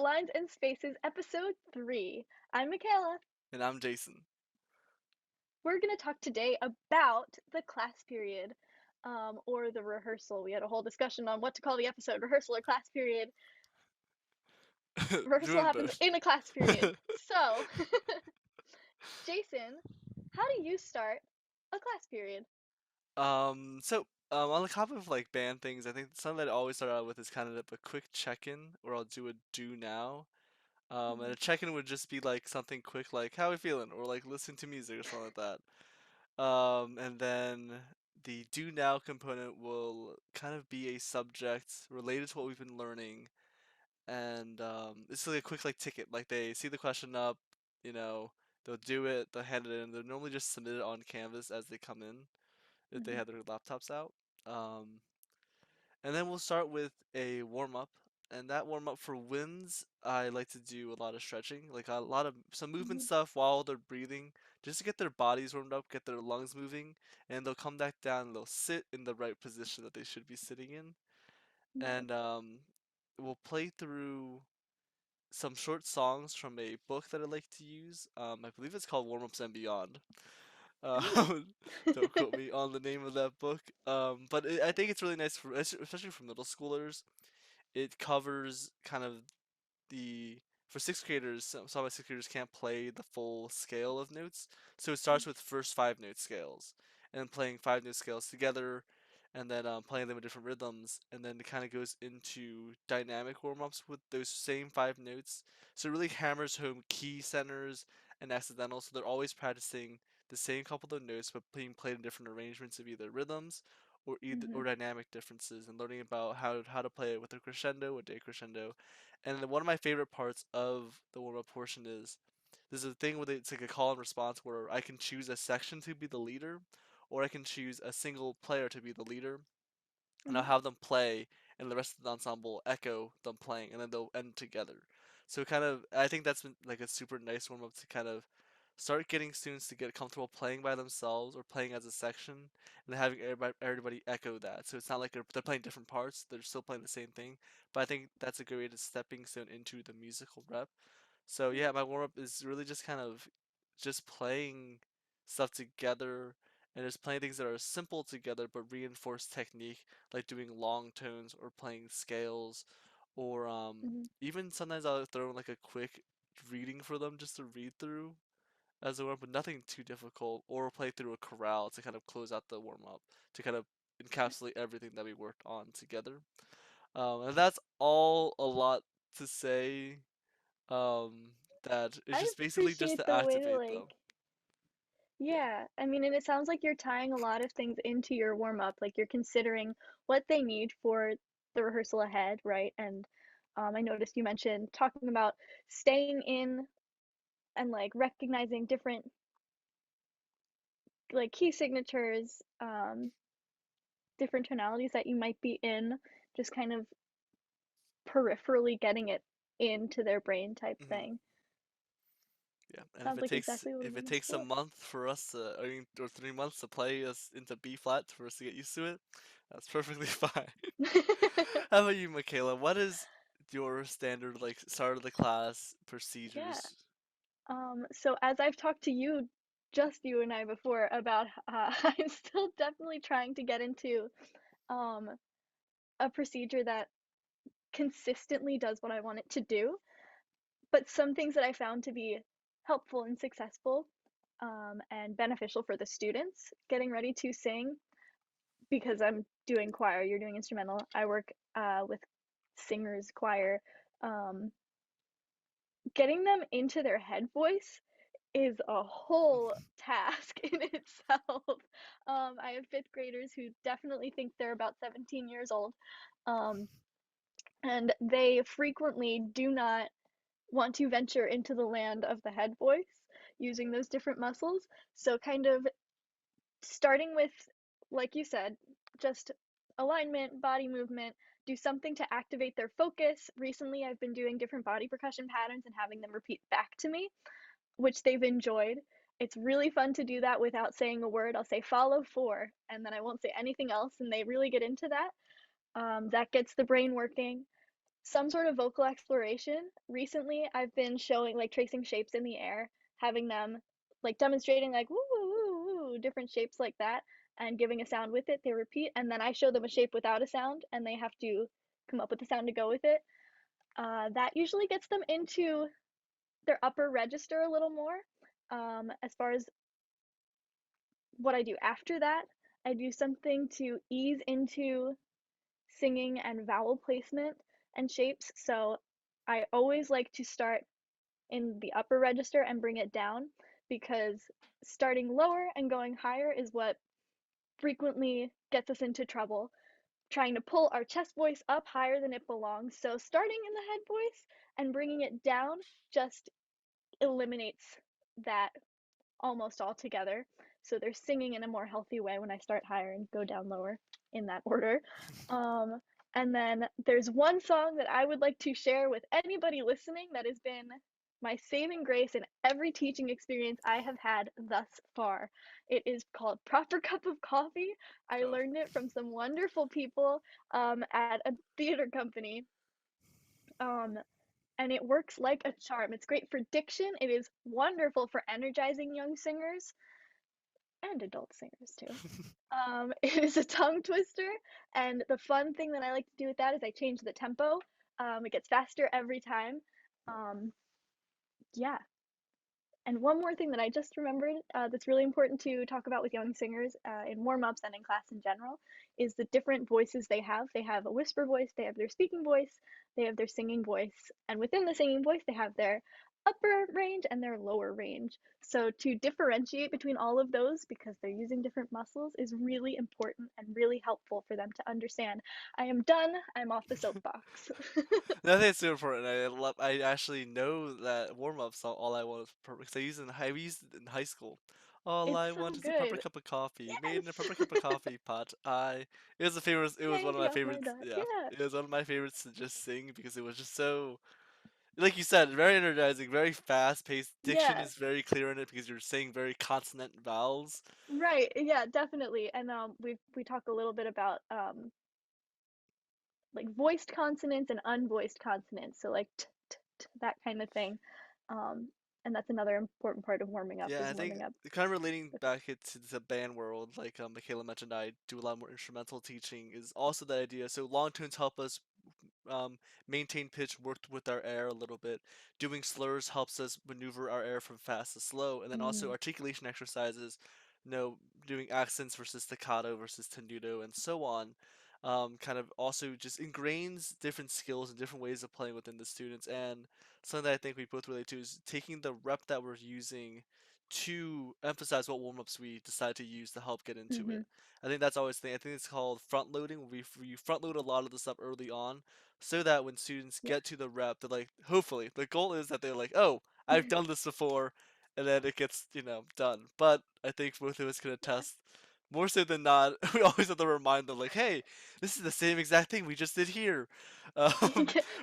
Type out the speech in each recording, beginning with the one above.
Lines and Spaces, Episode 3. I'm Michaela. And I'm Jason. We're going to talk today about the class period, or the rehearsal. We had a whole discussion on what to call the episode, rehearsal or class period. Rehearsal Doing happens both. in a class period. So, Jason, how do you start a class period? On the topic of like band things, I think something that I always start out with is kind of a quick check-in, where I'll do a do now. And a Mhm. check-in would just be like something quick, like how we feeling, or like listening to music or something like that. And then the do now component will kind of be a subject related to what we've been learning, and it's like a quick like ticket. Like they see the question up, you know, they'll do it, they'll hand it in. They'll normally just submit it on Canvas as they come in if they Mhm. have their laptops out. Um, and then we'll start with a warm up. And that warm up for wins, I like to do a lot of stretching, like a lot of some movement Mhm. stuff while they're breathing, just to get their bodies warmed up, get their lungs moving, and they'll come back down and they'll sit in the right position that they should be sitting in. And Nice. we'll play through some short songs from a book that I like to use. I believe it's called Warm Ups and Beyond. Oh. Don't quote me on the name of that book. But I think it's really nice for, especially for middle schoolers. It covers kind of the for sixth graders. Some of my sixth graders can't play the full scale of notes, so it starts with first five note scales and then playing five note scales together, and then playing them in different rhythms, and then it kind of goes into dynamic warm ups with those same five notes. So it really hammers home key centers and accidentals. So they're always practicing the same couple of notes, but being played in different arrangements of either rhythms or Mhm. dynamic differences, and learning about how to play it with a crescendo, a decrescendo. And then one of my favorite parts of the warm up portion is there's a thing where it's like a call and response where I can choose a section to be the leader, or I can choose a single player to be the leader, and I'll Mhm. have them play, and the rest of the ensemble echo them playing, and then they'll end together. So kind of, I think that's been like a super nice warm up to kind of start getting students to get comfortable playing by themselves or playing as a section, and then having everybody echo that. So it's not like they're playing different parts; they're still playing the same thing. But I think that's a great stepping stone into the musical rep. So yeah, my warm up is really just kind of just playing stuff together and just playing things that are simple together but reinforce technique, like doing long tones or playing scales, or Mhm. even sometimes I'll throw in like a quick reading for them just to read through as a warm up, but nothing too difficult, or play through a chorale to kind of close out the warm up to kind of encapsulate everything that we worked on together. And that's all a lot to say that it's I just basically just appreciate to the way to activate them. like, Yeah. yeah, I mean, and it sounds like you're tying a lot of things into your warm up. Like you're considering what they need for the rehearsal ahead, right? And I noticed you mentioned talking about staying in and like recognizing different like key signatures, different tonalities that you might be in, just kind of peripherally getting it into their brain type hmm thing. Yeah. And Sounds like exactly what I'm if it looking takes a for. month for us to, or 3 months to play us into B flat for us to get used to it, that's perfectly fine. How about you, Michaela? What is your standard like start of the class Yeah. procedures? So as I've talked to you, just you and I before about, I'm still definitely trying to get into um, a procedure that consistently does what I want it to do. But some things that I found to be helpful and successful, and beneficial for the students getting ready to sing, because I'm doing choir, you're doing instrumental. I work with singers choir. Um, Getting them into their head voice is a whole task in itself. I have fifth graders who definitely think they're about 17 years old, um, and they frequently do not want to venture into the land of the head voice using those different muscles. So, kind of starting with, like you said, just alignment, body movement, do something to activate their focus. Recently, I've been doing different body percussion patterns and having them repeat back to me, which they've enjoyed. It's really fun to do that without saying a word. I'll say follow four, and then I won't say anything else, and they really get into that. That gets the brain working. some sort of vocal exploration. Recently, I've been showing like tracing shapes in the air, having them like demonstrating like woo woo woo woo different shapes like that and giving a sound with it. They repeat and then I show them a shape without a sound and they have to come up with a sound to go with it. That usually gets them into their upper register a little more. As far as what I do after that, I do something to ease into singing and vowel placement and shapes. So I always like to start in the upper register and bring it down because starting lower and going higher is what frequently gets us into trouble. Trying to pull our chest voice up higher than it belongs. So starting in the head voice and bringing it down just eliminates that almost altogether. So they're singing in a more healthy way when I start higher and go down lower in that order. Um, and then there's one song that I would like to share with anybody listening that has been my saving grace in every teaching experience I have had thus far. It is called Proper Cup of Coffee. I Oh. learned it from some wonderful people at a theater company. Um, and it works like a charm. It's great for diction. It is wonderful for energizing young singers and adult singers too. It is a tongue twister, and the fun thing that I like to do with that is I change the tempo. It gets faster every time. Um, yeah, and one more thing that I just remembered that's really important to talk about with young singers in warm ups and in class in general is the different voices they have. They have a whisper voice, they have their speaking voice, they have their singing voice, and within the singing voice, they have their upper range and their lower range. So to differentiate between all of those because they're using different muscles is really important and really helpful for them to understand. I am done. I'm off the soapbox. No, I think it's super important. I actually know that warm up song. All I want is because I used it in high school. All It's I so want is a proper good. cup of coffee, made in a proper cup of Yes. coffee pot. It was a favorite. It was one of Candy my off my favorites. duck. Yeah, Yeah. it was one of my favorites to just sing because it was just so, like you said, very energizing, very fast paced. Diction Yeah. is very clear in it because you're saying very consonant vowels. Right. Yeah, definitely. And we talk a little bit about like voiced consonants and unvoiced consonants. So like that kind of thing. Um and that's another important part of warming up Yeah, is I think warming up kind of relating with back it to the band world, like Michaela mentioned, I do a lot more instrumental teaching. Is also the idea. So long tunes help us um, maintain pitch, worked with our air a little bit. Doing slurs helps us maneuver our air from fast to slow, and then also mm, articulation exercises, doing accents versus staccato versus tenuto, and so on. Kind of also just ingrains different skills and different ways of playing within the students. And something that I think we both relate to is taking the rep that we're using to emphasize what warm ups we decide to use to help get into it. hmm I think that's always the thing. I think it's called front loading. We front load a lot of the stuff early on so that when students yeah. get to the rep, they're like, hopefully, the goal is that they're like, oh, I've done this before, and then it gets, done. But I think both of us can Yeah. attest, more so than not, we always have to remind them, like, hey, this is the same exact thing we just did here,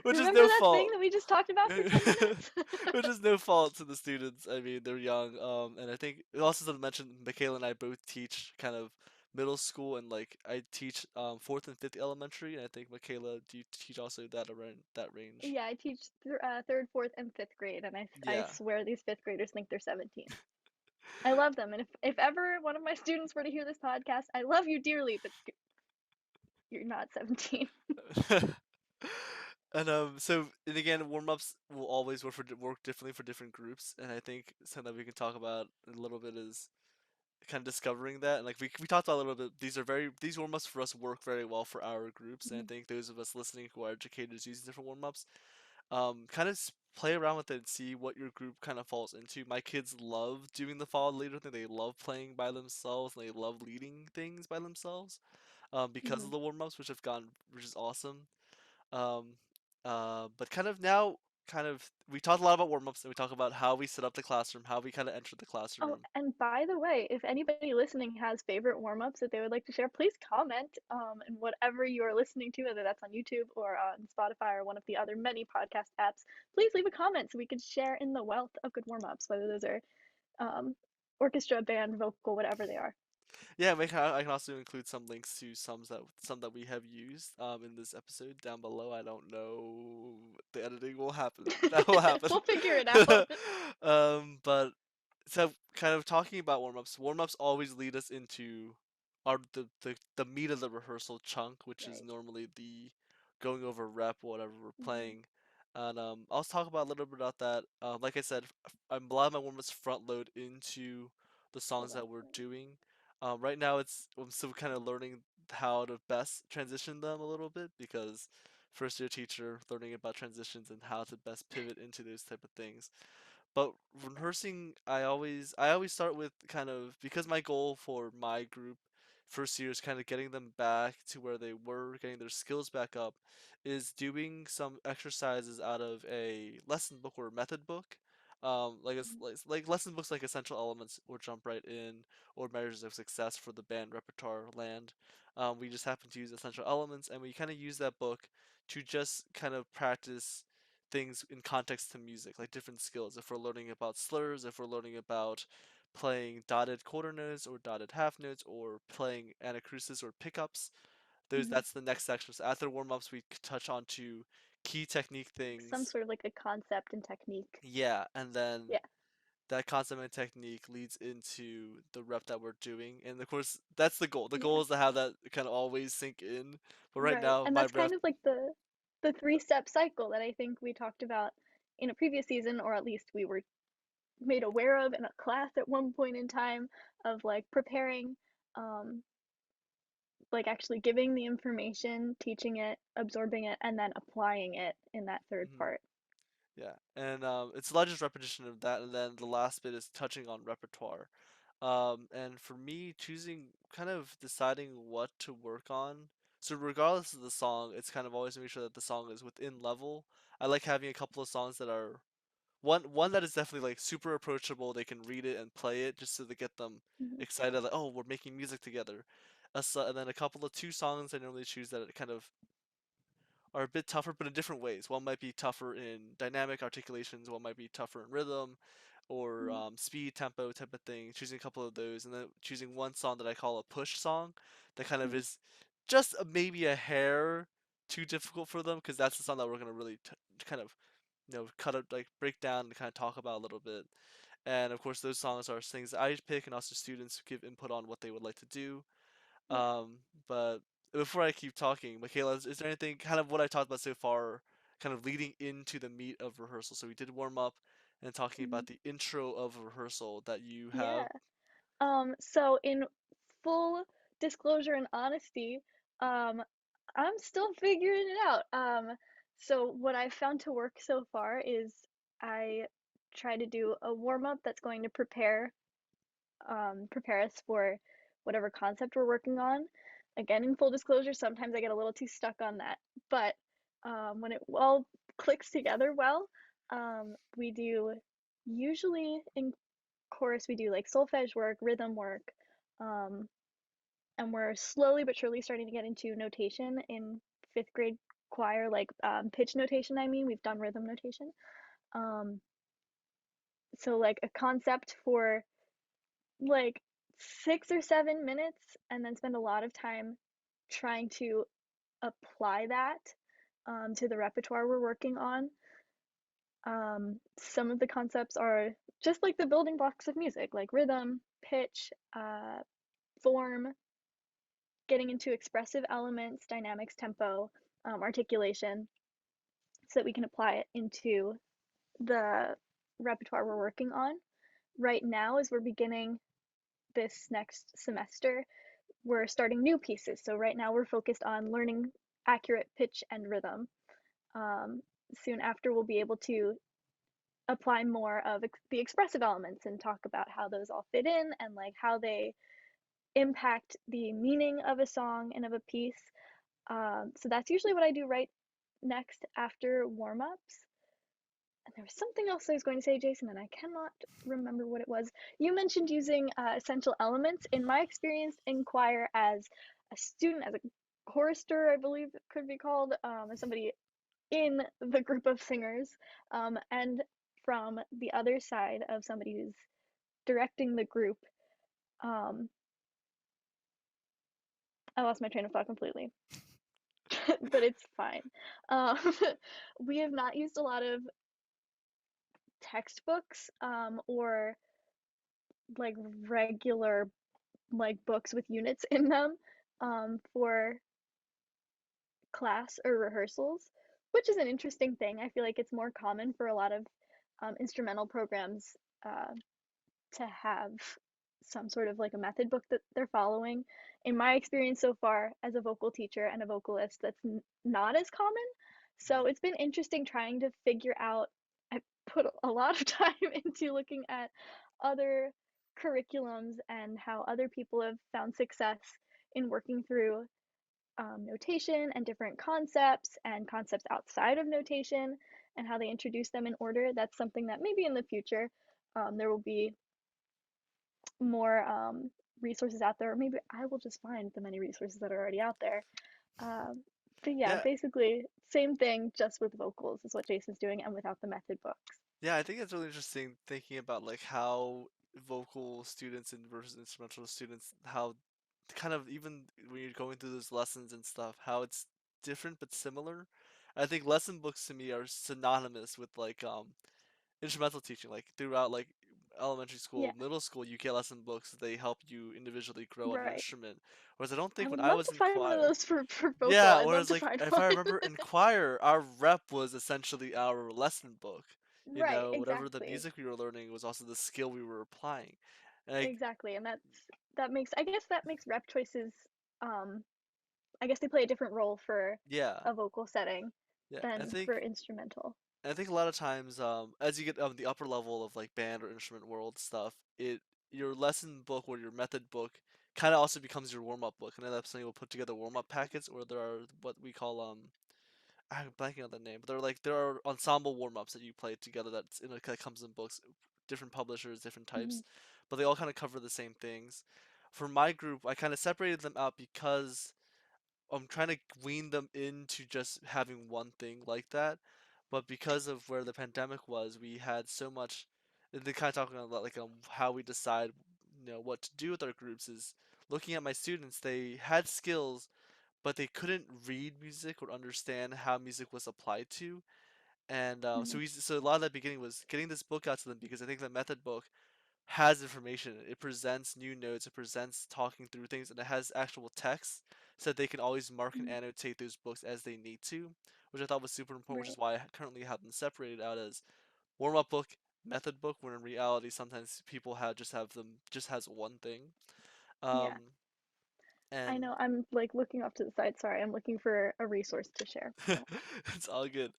which is Remember no that thing fault. that we just talked about for 10 minutes? Which is no fault to the students. I mean, they're young. And I think it also to mention Michaela and I both teach kind of middle school and like I teach fourth and fifth elementary, and I think Michaela, do you teach also that around that range? Yeah, I teach third, fourth, and fifth grade, and I Yeah. swear these fifth graders think they're 17. I love them, and if ever one of my students were to hear this podcast, I love you dearly, but you're not 17. And and again, warm ups will always work differently for different groups, and I think something that we can talk about a little bit is kind of discovering that. And like we talked a little bit, these warm ups for us work very well for our groups, and I think those of us listening who are educators using different warm ups, kind of play around with it and see what your group kind of falls into. My kids love doing the follow leader thing. They love playing by themselves and they love leading things by themselves, because of the warm ups, which is awesome. Um, but kind of now, we talked a lot about warm ups and we talk about how we set up the classroom, how we kind of enter the Oh, classroom. and by the way, if anybody listening has favorite warm-ups that they would like to share, please comment and whatever you are listening to, whether that's on YouTube or on Spotify or one of the other many podcast apps, please leave a comment so we can share in the wealth of good warm-ups, whether those are um, orchestra, band, vocal, whatever they are. Yeah, I can also include some links to some that we have used in this episode down below. I don't know. The editing will happen. That will happen. We'll figure it out. But so kind of talking about warm-ups. Warm-ups always lead us into the meat of the rehearsal chunk, which is Right. normally the going over rep whatever we're Hmm. playing. And I'll talk about a little bit about that. Like I said, a lot of my warm-ups front load into the Oh, songs that that's we're nice. doing. Right now, I'm still kind of learning how to best transition them a little bit because first year teacher learning about transitions and how to best pivot into those type of things. But rehearsing, I always start with kind of because my goal for my group first year is kind of getting them back to where they were, getting their skills back up, is doing some exercises out of a lesson book or method book. Like it's Mhm. like lesson books like Essential Elements or Jump Right In or Measures of Success for the band repertoire land. We just happen to use Essential Elements and we kind of use that book to just kind of practice things in context to music, like different skills. If we're learning about slurs, if we're learning about playing dotted quarter notes or dotted half notes, or playing anacrusis or pickups, those Mhm. that's the next section. So after warm ups, we touch on to key technique Some things. sort of like a concept and technique. Yeah, and then Yeah. that concept and technique leads into the rep that we're doing, and of course that's the goal. The Yeah. goal is to have that kind of always sink in. But right Right. now, And my that's rep. kind of like the three-step cycle that I think we talked about in a previous season, or at least we were made aware of in a class at one point in time, of like preparing, um, like actually giving the information, teaching it, absorbing it, and then applying it in that third Mhm. part. Yeah, and it's a lot just repetition of that, and then the last bit is touching on repertoire. And for me, choosing, kind of deciding what to work on. So regardless of the song, it's kind of always make sure that the song is within level. I like having a couple of songs that are one that is definitely like super approachable. They can read it and play it just so they get them Mhm. excited, like, oh, we're making music together. And then a couple of two songs I normally choose that kind of are a bit tougher, but in different ways. One might be tougher in dynamic articulations, one might be tougher in rhythm or Mhm. speed, tempo type of thing. Choosing a couple of those, and then choosing one song that I call a push song that kind of Mhm. is just maybe a hair too difficult for them because that's the song that we're gonna really kind of cut up, like break down and kind of talk about a little bit. And of course, those songs are things that I pick, and also students give input on what they would like to do. Yeah. But before I keep talking, Michaela, is there anything kind of what I talked about so far, kind of leading into the meat of rehearsal? So we did warm up and talking Mhm. about the intro of rehearsal that you have. Yeah. So in full disclosure and honesty, um, I'm still figuring it out. So what I've found to work so far is I try to do a warm up that's going to prepare us for whatever concept we're working on. Again, in full disclosure, sometimes I get a little too stuck on that, but when it all clicks together well, we do usually in chorus we do like solfege work, rhythm work, um, and we're slowly but surely starting to get into notation in fifth grade choir, like pitch notation. I mean, we've done rhythm notation. Um, so like a concept for like 6 or 7 minutes, and then spend a lot of time trying to apply that to the repertoire we're working on. Some of the concepts are just like the building blocks of music, like rhythm, pitch, form, getting into expressive elements, dynamics, tempo, articulation, so that we can apply it into the repertoire we're working on. Right now, as we're beginning this next semester, we're starting new pieces. So right now we're focused on learning accurate pitch and rhythm. Um, Soon after, we'll be able to apply more of the expressive elements and talk about how those all fit in and like how they impact the meaning of a song and of a piece. So that's usually what I do right next after warm ups. And there was something else I was going to say, Jason, and I cannot remember what it was. You mentioned using essential elements. In my experience in choir as a student, as a chorister, I believe it could be called, as somebody in the group of singers, and from the other side of somebody who's directing the group, um, I lost my train of thought completely, but it's fine. Um, we have not used a lot of textbooks or like regular like books with units in them for class or rehearsals, which is an interesting thing. I feel like it's more common for a lot of instrumental programs uh, to have some sort of like a method book that they're following. In my experience so far as a vocal teacher and a vocalist, that's not as common. So it's been interesting trying to figure out. I put a lot of time into looking at other curriculums and how other people have found success in working through notation and different concepts and concepts outside of notation and how they introduce them in order. That's something that maybe in the future there will be more resources out there, or maybe I will just find the many resources that are already out there. Um, but yeah, Yeah, basically, same thing, just with vocals is what Jason's doing and without the method books. yeah, I think it's really interesting thinking about like how vocal students and versus instrumental students, how kind of even when you're going through those lessons and stuff, how it's different but similar. I think lesson books to me are synonymous with like instrumental teaching. Like throughout like elementary Yeah, school, middle school, you get lesson books. They help you individually grow on your right. instrument. Whereas I don't I think would when I love was to in find one of choir, those for vocal. yeah, I'd love whereas to like find if I one. remember in choir, our rep was essentially our lesson book. You Right, know, whatever the exactly. music we were learning was also the skill we were applying. And like, Exactly. And that makes, I guess that makes rep choices um I guess they play a different role for yeah, a vocal setting yeah, than for instrumental. I think a lot of times, as you get the upper level of like band or instrument world stuff, it your lesson book or your method book kind of also becomes your warm up book. And then that's something we'll put together warm up packets, or there are what we call I'm blanking on the name, but there are ensemble warm ups that you play together that's in a, that comes in books, different publishers, different Hmm. types, but they all kind of cover the same things. For my group, I kind of separated them out because I'm trying to wean them into just having one thing like that. But because of where the pandemic was, we had so much. They kind of talking about like how we decide, what to do with our groups is looking at my students. They had skills, but they couldn't read music or understand how music was applied to. And Hmm. so a lot of that beginning was getting this book out to them because I think the method book has information. It presents new notes, it presents talking through things, and it has actual text so that they can always mark and Hmm. annotate those books as they need to, which I thought was super important, which is Right. why I currently have them separated out as warm up book, method book, when in reality sometimes people have just have them just has one thing. Yeah. Um, I and know. I'm like looking off to the side. Sorry, I'm looking for a resource to share. So. it's all good.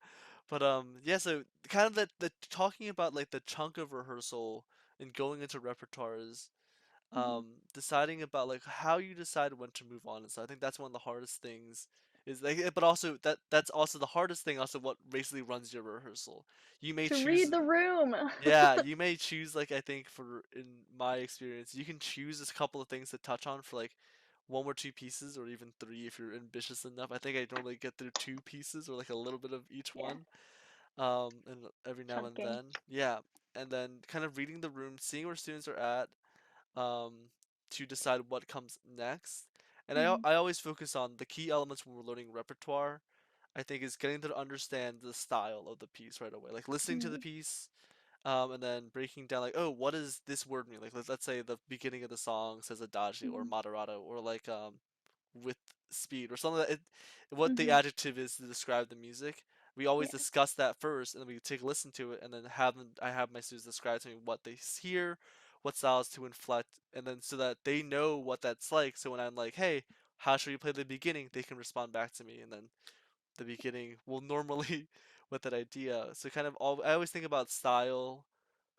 But yeah, so kind of the talking about like the chunk of rehearsal and going into repertoires, Hmm. deciding about like how you decide when to move on. And so I think that's one of the hardest things is like, but also that's also the hardest thing. Also, what basically runs your rehearsal. You may To read choose, the room. yeah, you may choose like I think for in my experience, you can choose a couple of things to touch on for like one or two pieces, or even three if you're ambitious enough. I think I normally get through two pieces or like a little bit of each Yeah. one, and every now and Chunking. then, yeah, and then kind of reading the room, seeing where students are at, um, to decide what comes next. And Hmm. I always focus on the key elements when we're learning repertoire. I think is getting to understand the style of the piece right away, like listening to the Hmm. piece, and then breaking down like, oh, what does this word mean? Like let's say the beginning of the song says adagio or Hmm. moderato or like with speed or something what the Hmm. adjective is to describe the music. We always Yeah. discuss that first, and then we take a listen to it, and then I have my students describe to me what they hear, what styles to inflect, and then so that they know what that's like. So when I'm like, hey, how should we play the beginning? They can respond back to me, and then the beginning will normally with that idea. So kind of all I always think about style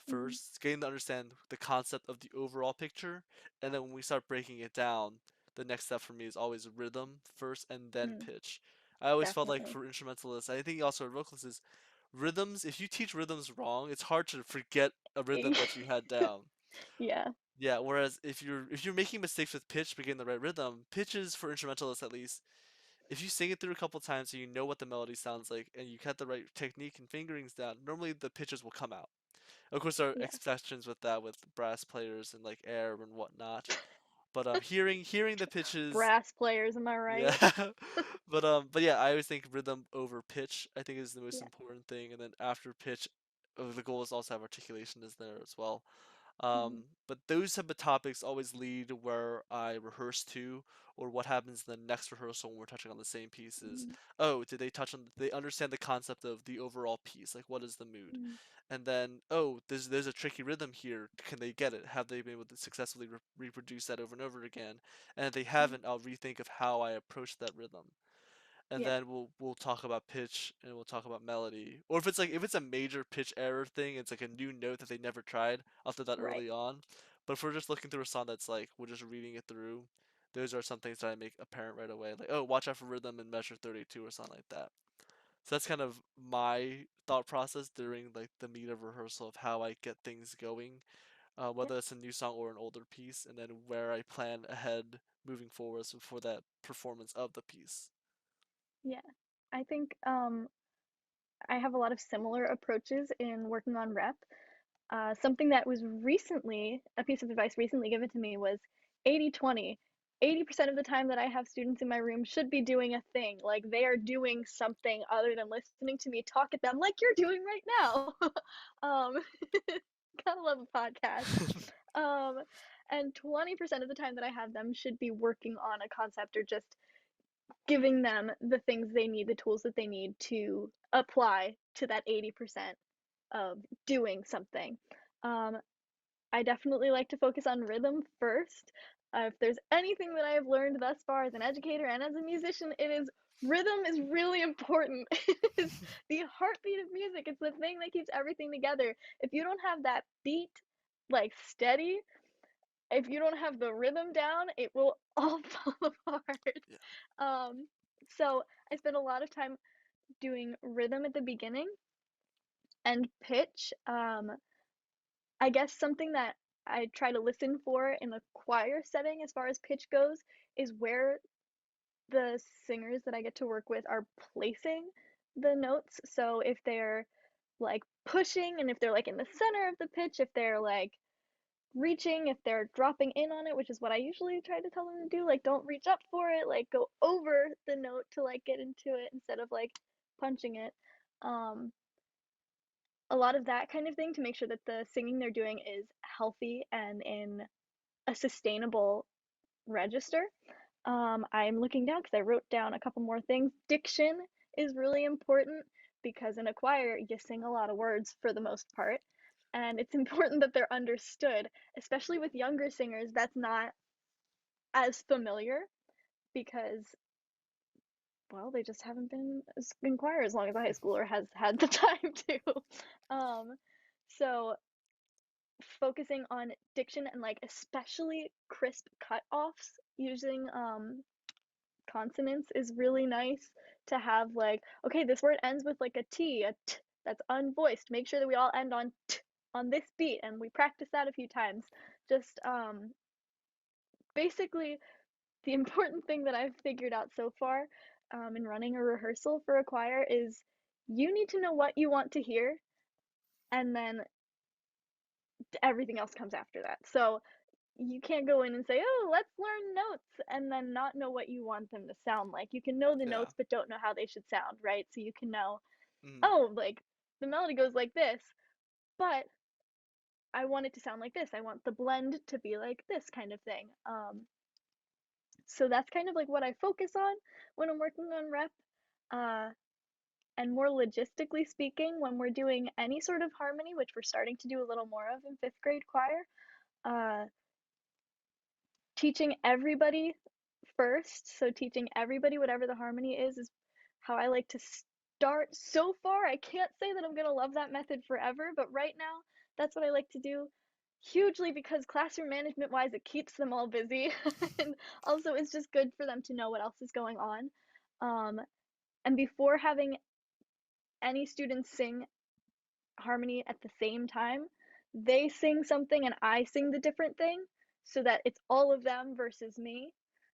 Hmm. first, getting to understand the concept of the overall picture, and then when we start breaking it down, the next step for me is always rhythm first and then Hmm. pitch. I always felt like Definitely. for instrumentalists, I think also for vocalists is rhythms. If you teach rhythms wrong, it's hard to forget a rhythm that you had down. Yeah. Yeah, whereas if you're making mistakes with pitch, but getting the right rhythm, pitches for instrumentalists at least, if you sing it through a couple times so you know what the melody sounds like and you got the right technique and fingerings down, normally the pitches will come out. Of course, there are Yeah. exceptions with that with brass players and like air and whatnot. But hearing the pitches, Brass players, am I yeah. right? But yeah, I always think rhythm over pitch, I think, is the most Yeah. important thing, and then after pitch, the goal is also have articulation is there as well. Mhm. But those type of topics always lead where I rehearse to, or what happens in the next rehearsal when we're touching on the same pieces. Mhm. Oh, did they understand the concept of the overall piece? Like, what is the mood? Mhm. And then, oh, there's a tricky rhythm here. Can they get it? Have they been able to successfully reproduce that over and over again? And if they Mhm. haven't, I'll rethink of how I approach that rhythm. And Yeah. then we'll talk about pitch and we'll talk about melody. Or if it's a major pitch error thing, it's like a new note that they never tried. I'll do that Right. early on. But if we're just looking through a song that's like we're just reading it through, those are some things that I make apparent right away. Like, oh, watch out for rhythm in measure 32 or something like that. So that's kind of my thought process during like the meat of rehearsal of how I get things going, Yeah. whether it's a new song or an older piece, and then where I plan ahead moving forwards for that performance of the piece. Yeah. I think I have a lot of similar approaches in working on rep. Something that was recently, a piece of advice recently given to me was 80/20. 80% of the time that I have students in my room should be doing a thing. Like they are doing something other than listening to me talk at them like you're doing right now. um, Gotta love a podcast. Um, and 20% of the time that I have them should be working on a concept or just giving them the things they need, the tools that they need to apply to that 80% of doing something. Um, I definitely like to focus on rhythm first. If there's anything that I have learned thus far as an educator and as a musician, it is rhythm is really important. It is the heartbeat of music. It's the thing that keeps everything together. If you don't have that beat like steady, if you don't have the rhythm down, it will all fall apart. Yeah. Um, so I spend a lot of time doing rhythm at the beginning and pitch. I guess something that I try to listen for in a choir setting as far as pitch goes is where the singers that I get to work with are placing the notes. So if they're like pushing and if they're like in the center of the pitch, if they're like reaching, if they're dropping in on it, which is what I usually try to tell them to do, like don't reach up for it, like go over the note to like get into it instead of like punching it. Um, a lot of that kind of thing to make sure that the singing they're doing is healthy and in a sustainable register. I'm looking down because I wrote down a couple more things. Diction is really important because in a choir, you sing a lot of words for the most part. And it's important that they're understood, especially with younger singers. That's not as familiar because, well, they just haven't been in choir as long as a high schooler has had the time to. Um, so focusing on diction and like especially crisp cut-offs using consonants is really nice to have like okay this word ends with like a t, a t that's unvoiced. Make sure that we all end on t on this beat and we practice that a few times. Just basically the important thing that I've figured out so far in running a rehearsal for a choir is you need to know what you want to hear and then everything else comes after that. So you can't go in and say, "Oh, let's learn notes," and then not know what you want them to sound like. You can know the Yeah. notes but don't know how they should sound, right? So you can know, Mm. "Oh, like the melody goes like this, but I want it to sound like this. I want the blend to be like this kind of thing." So that's kind of like what I focus on when I'm working on rep. Uh, and more logistically speaking, when we're doing any sort of harmony, which we're starting to do a little more of in fifth grade choir, uh, teaching everybody first, so teaching everybody whatever the harmony is how I like to start. So far, I can't say that I'm gonna love that method forever, but right now, that's what I like to do. Hugely because classroom management wise, it keeps them all busy. And also, it's just good for them to know what else is going on. Um, and before having any students sing harmony at the same time, they sing something and I sing the different thing so that it's all of them versus me.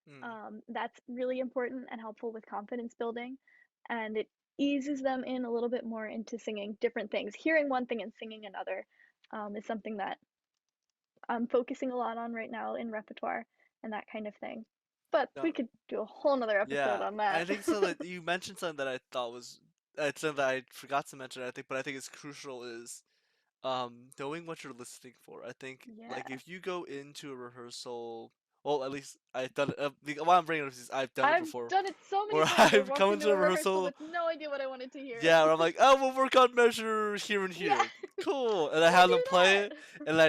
Mm. That's really important and helpful with confidence building, and it eases them in a little bit more into singing different things. Hearing one thing and singing another is something that I'm focusing a lot on right now in repertoire, and that kind of thing. But No, we could do a whole nother episode yeah, on I that. think so that you mentioned something that I thought was something that I forgot to mention. I think, but I think it's crucial is knowing what you're listening for. I think like Yeah. if you go into a rehearsal, well, at least I've done it. Why I'm bringing it up is I've done it I've before, done it so many where times. I've I've walked come into into a a rehearsal rehearsal. with no idea what I wanted to hear. Yeah, where I'm like, oh, we'll work on measure here and Yeah, here. Cool. And I we'll have them do play it, that. and then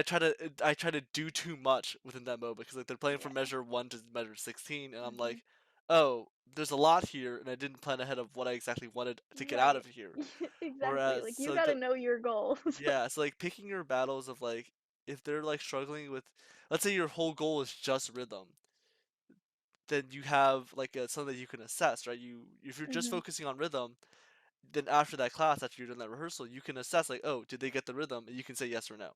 I try to do too much within that mode because like they're playing from Yeah. measure 1 to measure 16, and I'm Hmm. like, oh, there's a lot here, and I didn't plan ahead of what I exactly wanted to get out Right. of here. Exactly. Whereas, Like so you like got to know your goals. yeah, so like picking your battles of like if they're like struggling with, let's say your whole goal is just rhythm, then you have like something that you can assess, right? If you're just Hmm. focusing on rhythm, then after that class, after you're done that rehearsal, you can assess like, oh, did they get the rhythm? And you can say yes or no,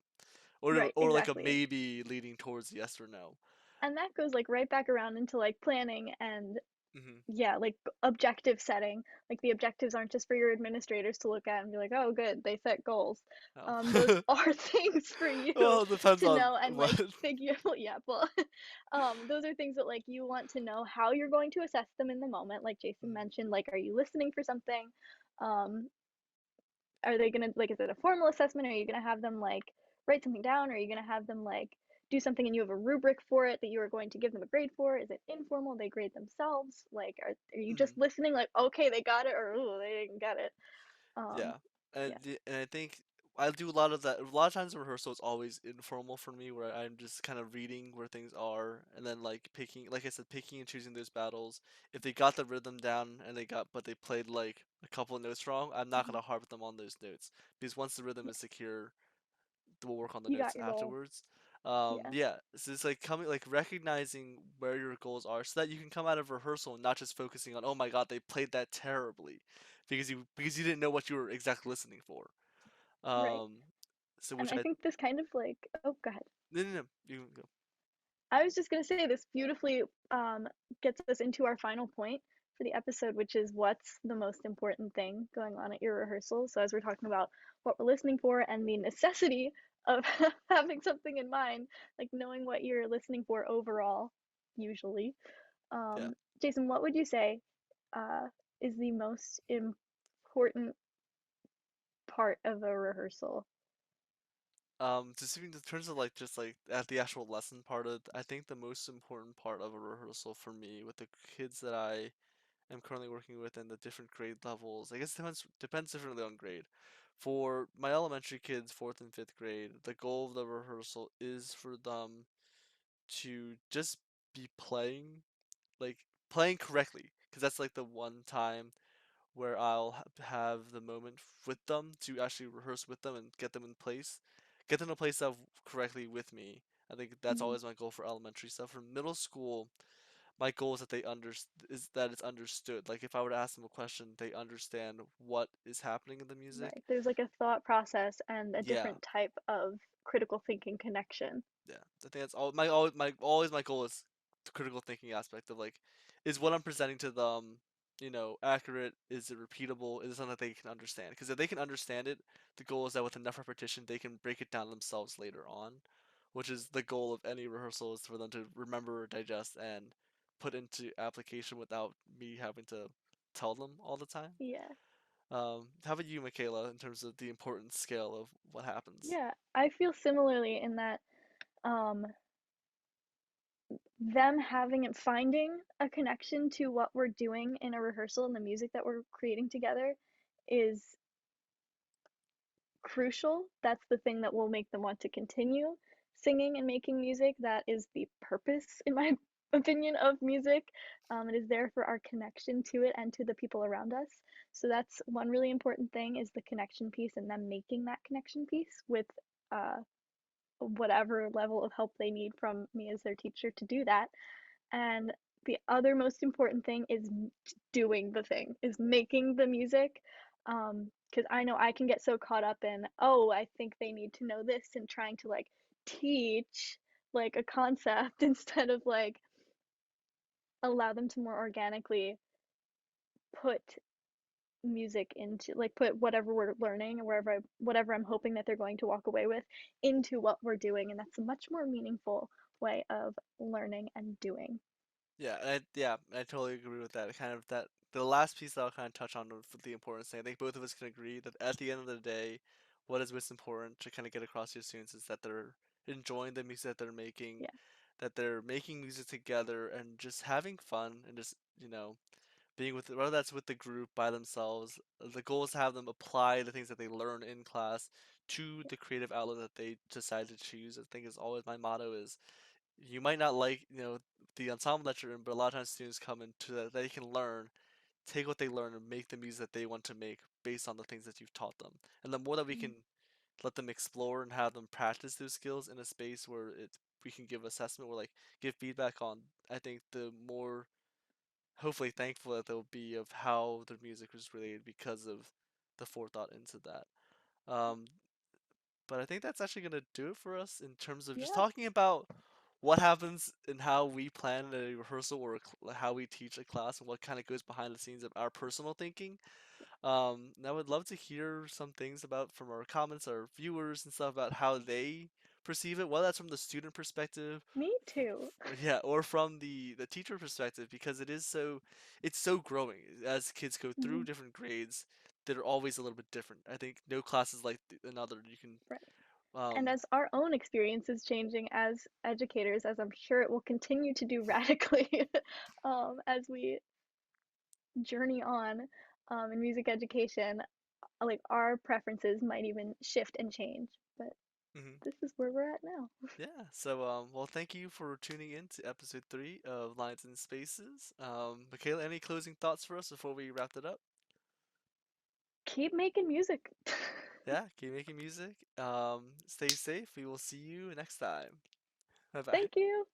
Right, or like a exactly. maybe leading towards yes or no. And that goes like right back around into like planning and Hmm. yeah, like objective setting. Like the objectives aren't just for your administrators to look at and be like, "Oh, good, they set goals." Those Oh. are things for you Well, it depends to on know and what. like figure. Well, yeah, well, those are things that like you want to know how you're going to assess them in the moment. Like Jason Mhm, mentioned, like, are you listening for something? Um, are they gonna like, is it a formal assessment? Are you gonna have them like write something down? Or are you gonna have them like do something and you have a rubric for it that you are going to give them a grade for? Is it informal? They grade themselves? Like, are you mhm. just listening like, okay, they got it, or ooh, they didn't get it? Yeah, Yeah. and I think I do a lot of that. A lot of times the rehearsal is always informal for me, where I'm just kind of reading where things are, and then like picking, like I said, picking and choosing those battles. If they got the rhythm down and but they played like a couple of notes wrong, I'm not Hmm. gonna harp them on those notes because once the rhythm Yeah. is secure, we'll work on the You got notes your goal. afterwards. Yeah. Yeah, so it's like coming, like recognizing where your goals are, so that you can come out of rehearsal and not just focusing on, oh my God, they played that terribly, because you didn't know what you were exactly listening for. Right. Um, so And which I I think this kind of like, oh, go ahead. no no no you can go. I was just going to say this beautifully gets us into our final point for the episode, which is what's the most important thing going on at your rehearsal. So, as we're talking about what we're listening for and the necessity of having something in mind, like knowing what you're listening for overall, usually. Yeah. Um, Jason, what would you say uh, is the most important part of a rehearsal? Just in terms of like just like at the actual lesson part of, I think the most important part of a rehearsal for me with the kids that I am currently working with and the different grade levels. I guess it depends differently on grade. For my elementary kids, fourth and fifth grade, the goal of the rehearsal is for them to just be playing, like playing correctly, because that's like the one time where I'll have the moment with them to actually rehearse with them and get them to play stuff correctly with me. I think that's Hmm. always my goal for elementary stuff. For middle school, my goal is that is that it's understood. Like if I were to ask them a question, they understand what is happening in the music. Right. There's like a thought process and a Yeah, different type of critical thinking connection. yeah. I think that's always my goal is the critical thinking aspect of like, is what I'm presenting to them, accurate? Is it repeatable? Is it something that they can understand? Because if they can understand it, the goal is that with enough repetition, they can break it down themselves later on, which is the goal of any rehearsal, is for them to remember, digest, and put into application without me having to tell them all the time. Yeah. How about you, Michaela, in terms of the importance scale of what happens? Yeah. I feel similarly in that um them having and finding a connection to what we're doing in a rehearsal and the music that we're creating together is crucial. That's the thing that will make them want to continue singing and making music. That is the purpose, in my opinion, of music. It is there for our connection to it and to the people around us. So that's one really important thing is the connection piece and them making that connection piece with uh, whatever level of help they need from me as their teacher to do that. And the other most important thing is doing the thing, is making the music. Because I know I can get so caught up in, oh, I think they need to know this and trying to like teach like a concept instead of like allow them to more organically put music into like put whatever we're learning or whatever I'm hoping that they're going to walk away with into what we're doing, and that's a much more meaningful way of learning and doing. I totally agree with that. Kind of that the last piece that I'll kind of touch on with the importance thing. I think both of us can agree that at the end of the day, what is most important to kind of get across to your students is that they're enjoying the music that they're making, Yeah. that they're making music together and just having fun and just, being with whether that's with the group by themselves. The goal is to have them apply the things that they learn in class to the creative outlet that they decide to choose. I think is always my motto is you might not like, the ensemble that you're in, but a lot of times students come into that they can learn, take what they learn and make the music that they want to make based on the things that you've taught them. And the more that we Mm. can let them explore and have them practice those skills in a space where we can give assessment or like give feedback on, I think the more hopefully thankful that they'll be of how their music was related because of the forethought into that. Um, but I think that's actually gonna do it for us in terms of just Yeah. talking about what happens and how we plan a rehearsal or how we teach a class and what kind of goes behind the scenes of our personal thinking. And I would love to hear some things about from our comments, our viewers and stuff about how they perceive it, whether that's from the student perspective, Me too. yeah, or from the teacher perspective, because it's so growing as kids go through Mhm. different grades. They're always a little bit different. I think no class is like another. You can Right. And um as our own experience is changing as educators, as I'm sure it will continue to do radically as we journey on in music education, like our preferences might even shift and change. But mhm. this is where we're at now. Yeah. So, well, thank you for tuning in to episode 3 of Lines and Spaces. Michaela, any closing thoughts for us before we wrapped it up? Keep making music. Yeah, keep making music. Stay safe. We will see you next time. Bye bye. Thank you.